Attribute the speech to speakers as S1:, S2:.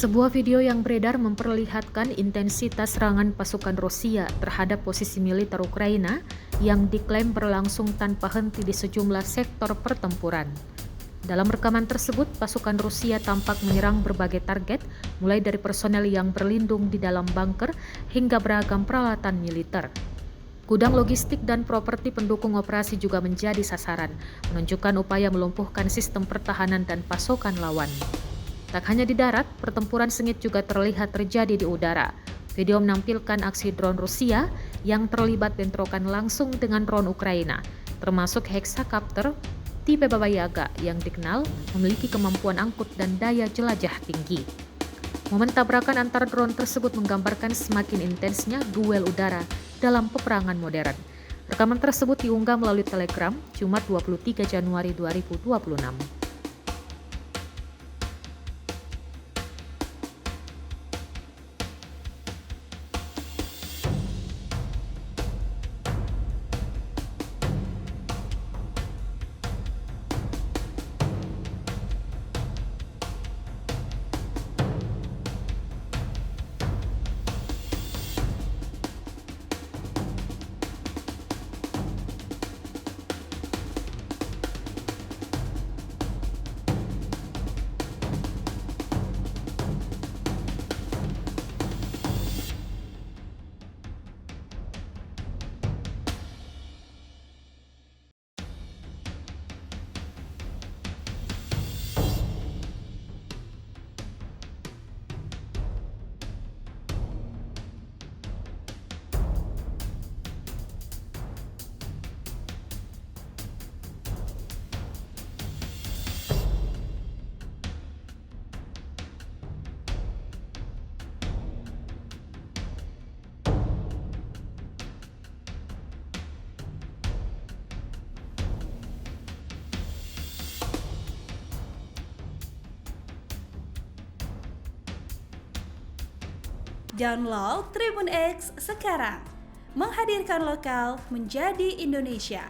S1: Sebuah video yang beredar memperlihatkan intensitas serangan pasukan Rusia terhadap posisi militer Ukraina yang diklaim berlangsung tanpa henti di sejumlah sektor pertempuran. Dalam rekaman tersebut, pasukan Rusia tampak menyerang berbagai target, mulai dari personel yang berlindung di dalam bunker hingga beragam peralatan militer. Gudang logistik dan properti pendukung operasi juga menjadi sasaran, menunjukkan upaya melumpuhkan sistem pertahanan dan pasokan lawan. Tak hanya di darat, pertempuran sengit juga terlihat terjadi di udara. Video menampilkan aksi drone Rusia yang terlibat bentrokan langsung dengan drone Ukraina, termasuk Hexacopter tipe Baba Yaga yang dikenal memiliki kemampuan angkut dan daya jelajah tinggi. Momen tabrakan antar drone tersebut menggambarkan semakin intensnya duel udara dalam peperangan modern. Rekaman tersebut diunggah melalui Telegram Jumat 23 Januari 2026.
S2: Download Tribun X sekarang, menghadirkan lokal menjadi Indonesia.